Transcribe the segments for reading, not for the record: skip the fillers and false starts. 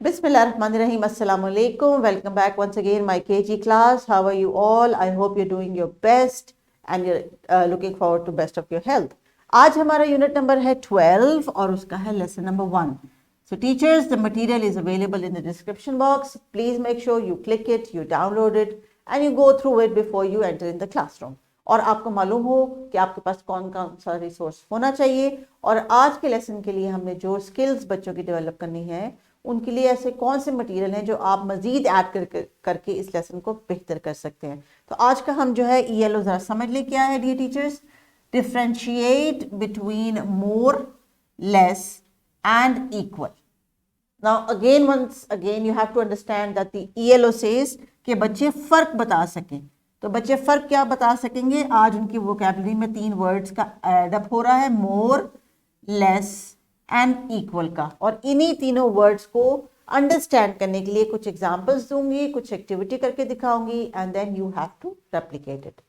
Bismillahirrahmanirrahim. Assalamu alaikum. Welcome back once again, my KG class. How are you all? I hope you're doing your best and you're looking forward to best of your health. आज हमारा unit number है 12 और उसका है lesson number 1. So teachers, the material is available in the description box. Please make sure you click it, you download it and you go through it before you enter in the classroom. और आपको मालूम हो कि आपके पास कौन कौन सा resource होना चाहिए और आज के लेसन के लिए हमने जो स्किल्स बच्चों की डेवलप करनी है उनके लिए ऐसे कौन से मटेरियल हैं जो आप मजीद ऐड करके इस लेसन को बेहतर कर सकते हैं. तो आज का हम जो है ELO ज़रा समझ ले क्या है dear teachers. Differentiate between more, less and equal. Now again once again you have to understand that the ELO says कि बच्चे फ़र्क बता सकें. तो बच्चे फ़र्क क्या बता सकेंगे. आज उनकी वोकैबुलरी में 3 वर्ड्स का एडअप हो रहा है, मोर, लेस एंड इक्वल का. और इन्हीं तीनों वर्ड्स को अंडरस्टैंड करने के लिए कुछ एग्जांपल्स दूंगी, कुछ एक्टिविटी करके दिखाऊंगी and then you have to replicate it.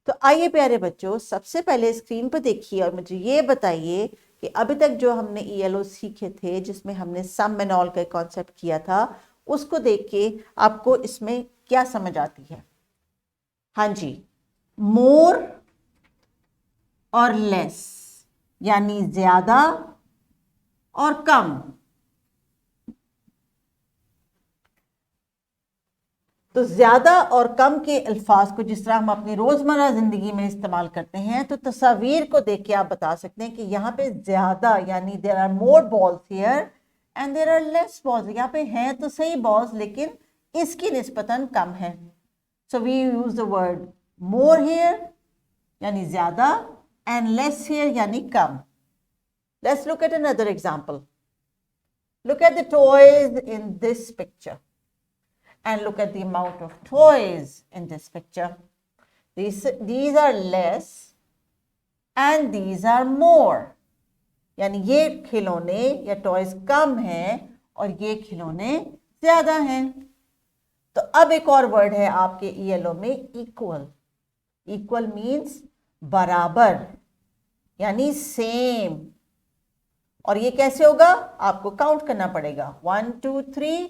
तो आइए प्यारे बच्चों, सबसे पहले स्क्रीन पर देखिए और मुझे ये बताइए कि अभी तक जो हमने ELO सीखे थे जिसमें हमने सम एंड ऑल का कॉन्सेप्ट किया था, उसको देख के आपको इसमें क्या समझ आती है. हाँ जी, मोर और लेस यानी ज्यादा और कम. तो ज्यादा और कम के अल्फाज को जिस तरह हम अपनी रोजमर्रा जिंदगी में इस्तेमाल करते हैं तो तस्वीर को देख के आप बता सकते हैं कि यहाँ पे ज्यादा यानी there are more balls here and there are less balls. यहाँ पे हैं तो सही बॉल्स लेकिन इसकी निस्बतन कम है. So we use the word more here यानी ज्यादा एंड लेस हियर यानी कम. Let's look at another example. Look at the toys in this picture and look at the amount of toys in this picture. These are less and these are more. यानी ये खिलौने या toys कम हैं और ये खिलौने ज्यादा हैं. तो अब एक और वर्ड है आपके ELO में, इक्वल. इक्वल मीन्स बराबर यानी सेम. और ये कैसे होगा, आपको काउंट करना पड़ेगा. 1 2 3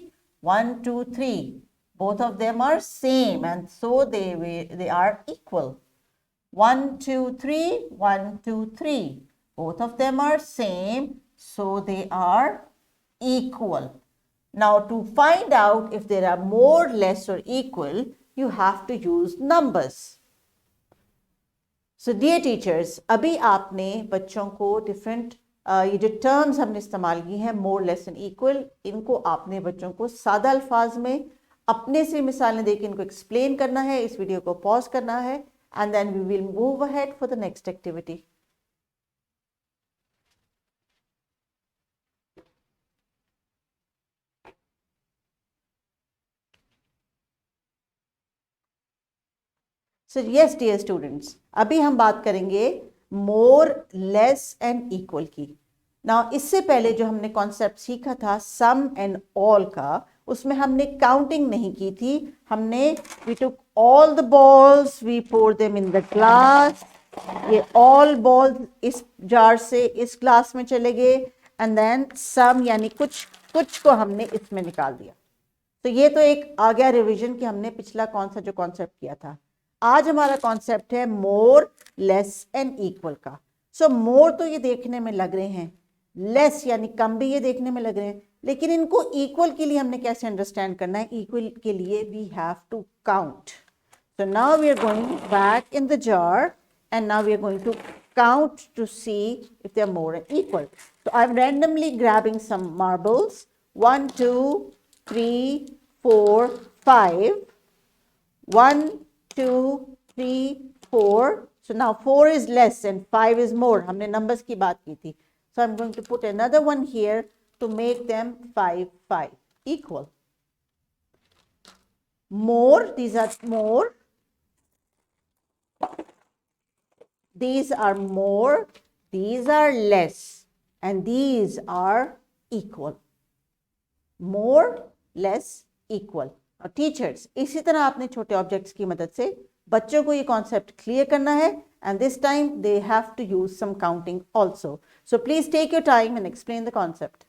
1 2 3. Both of them are same and so they are equal. 1 2 3 1 2 3. Both of them are same so they are equal. Now to find out if there are more, less or equal, you have to use numbers. So dear teachers, अभी आपने बच्चों को different ये जो terms हमने इस्तेमाल की हैं, मोर, लेस एंड इक्वल, इनको आपने बच्चों को सादा अल्फाज में अपने से मिसालें देकर इनको एक्सप्लेन करना है. इस वीडियो को पॉज करना है and then we will move ahead for the next activity. So yes dear students, अभी हम बात करेंगे मोर, लेस एंड इक्वल की. नाउ इससे पहले जो हमने कॉन्सेप्ट सीखा था सम एंड ऑल का, उसमें हमने काउंटिंग नहीं की थी. हमने we took all the balls, we pour them in the glass. ये ऑल बॉल्स इस जार से इस ग्लास में चले गए एंड देन सम यानी कुछ को हमने इसमें निकाल दिया. तो ये तो एक आ गया रिवीजन कि हमने पिछला कौन सा जो कॉन्सेप्ट किया था. आज हमारा कॉन्सेप्ट है मोर, लेस एंड इक्वल का. सो मोर तो ये देखने में लग रहे हैं, लेस यानी कम भी ये देखने में लग रहे हैं, लेकिन इनको इक्वल के लिए हमने कैसे अंडरस्टैंड करना है. इक्वल के लिए we have to count. So now we are going back in the jar and now we are going to count to see if they are more and equal. So I'm randomly grabbing some marbles. 1 2 3 4 5. 1 2 3 4. So now 4 is less and 5 is more. हमने numbers की बात की थी. So I'm going to put another one here to make them 5 5 equal. More, these are more. These are more, these are less, and these are equal. More, less, equal. और teachers, इसी तरह आपने छोटे objects की मदद से बच्चों को ये कॉन्सेप्ट क्लियर करना है and this time they have to use some counting also. So please take your time and explain the concept.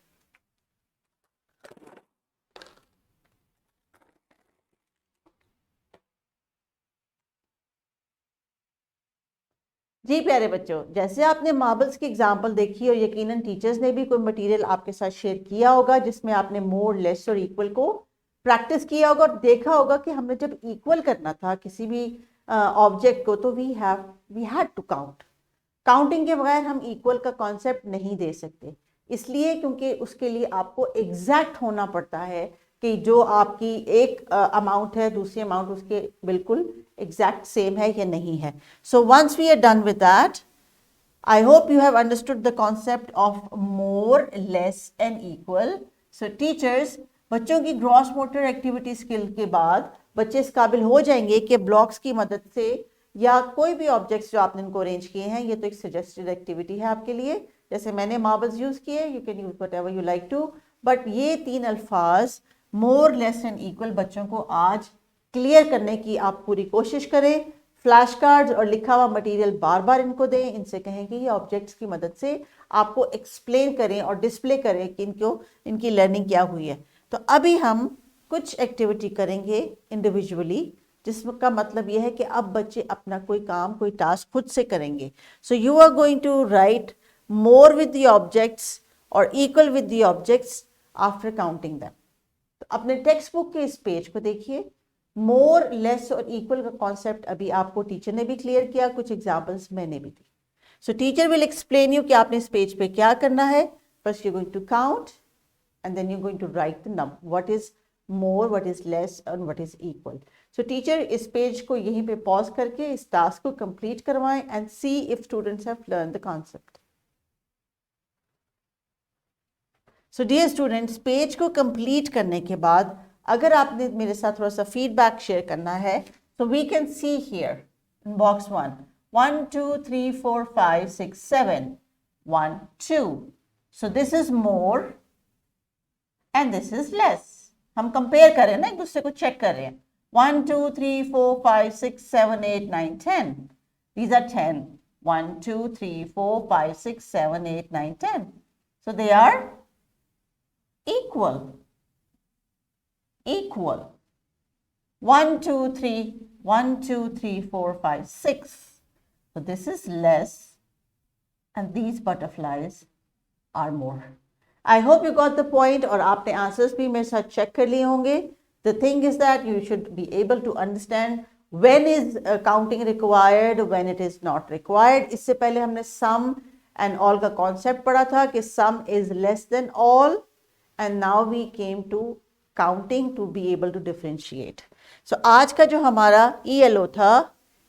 जी प्यारे बच्चों, जैसे आपने मार्बल्स की एग्जांपल देखी और यकीनन टीचर्स ने भी कोई मटेरियल आपके साथ शेयर किया होगा जिसमें आपने मोर, लेस और इक्वल को प्रैक्टिस किया होगा और देखा होगा कि हमने जब इक्वल करना था किसी भी ऑब्जेक्ट को तो we had to count. Counting के बगैर हम इक्वल का कॉन्सेप्ट नहीं दे सकते, इसलिए क्योंकि उसके लिए आपको एग्जैक्ट होना पड़ता है कि जो आपकी एक अमाउंट है दूसरी अमाउंट उसके बिल्कुल एग्जैक्ट सेम है या नहीं है। So once we are done with that, I hope you have understood the concept of more, less and equal. So teachers, बच्चों की ग्रॉस मोटर एक्टिविटी स्किल के बाद बच्चे इस काबिल हो जाएंगे कि ब्लॉक्स की मदद से या कोई भी ऑब्जेक्ट्स जो आपने इनको अरेंज किए हैं, ये तो एक सजेस्टेड एक्टिविटी है आपके लिए, जैसे मैंने मार्बल्स यूज किए, you can use whatever you like to, but ये 3 अल्फाज मोर, लेस एंड इक्वल बच्चों को आज क्लियर करने की आप पूरी कोशिश करें। फ्लैश कार्ड्स और लिखा हुआ मटेरियल बार बार इनको दें, इनसे कहें कि ये ऑब्जेक्ट्स की मदद से आपको एक्सप्लेन करें और डिस्प्ले करें कि इनकी लर्निंग क्या हुई है। तो अभी हम कुछ एक्टिविटी करेंगे इंडिविजुअली, जिसका मतलब यह है कि अब बच्चे अपना कोई काम, कोई टास्क खुद से करेंगे। So you are going to write more with the objects और equal with the objects after counting them. तो अपने टेक्स्ट बुक के इस पेज को देखिए। मोर, लेस और इक्वल का कॉन्सेप्ट अभी आपको टीचर ने भी क्लियर किया, कुछ एग्जाम्पल्स मैंने भी दी। So teacher will explain you कि आपने इस पेज पे क्या करना है। First you going to count and then you're going to write the number, what is more, what is less and what is equal. So teacher इस page को यहीं पे पॉज करके इस टास्क को कंप्लीट करवाएं and see if students have learned the concept. So dear students, page को complete करने के बाद अगर आपने मेरे साथ थोड़ा सा फीडबैक शेयर करना है, so we can see here in box 1 2 3 4 5 6 7 1 2. So this is more and this is less. हम कंपेयर कर रहे हैं ना, एक दूसरे को चेक कर रहे हैं। 1 2 3 4 5 6 7 8 9 10. These are 10. 1 2 3 4 5 6 7 8 9 10. So they are equal. Equal. 1 2 3 1 2 3 4 5 6. So this is less and these butterflies are more. I hope you got the point और आपने आंसर्स भी मेरे साथ चेक कर लिए होंगे। The thing is that you should be able to understand when is counting required, when it is not required. इससे पहले हमने sum and all का concept पढ़ा था कि sum is less than all and now we came to counting to be able to differentiate. So आज का जो हमारा ELO था,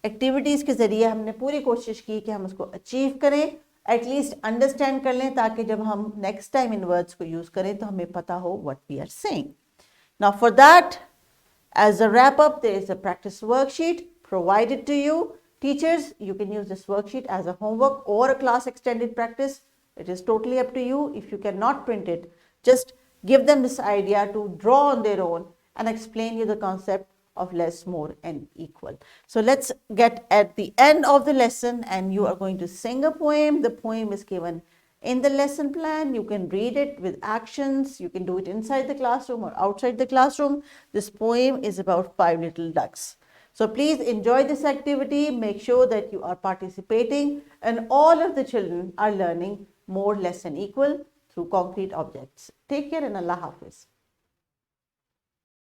एक्टिविटीज़ के ज़रिए हमने पूरी कोशिश की कि हम उसको अचीव करें, एटलीस्ट अंडरस्टैंड कर लें, ताकि जब हम नेक्स्ट टाइम इन वर्ड्स को यूज करें तो हमें पता हो what we are saying. Now for that, as a wrap up, there is a practice worksheet provided to you. Teachers, you can use this worksheet as a homework or a class extended practice. It is totally up to you. If you cannot print it, just give them this idea to draw on their own and explain you the concept of less, more and equal. So let's get at the end of the lesson and you are going to sing a poem. The poem is given in the lesson plan. You can read it with actions. You can do it inside the classroom or outside the classroom. This poem is about 5 little ducks. So please enjoy this activity. Make sure that you are participating and all of the children are learning more, less and equal through concrete objects. Take care and Allah Hafiz.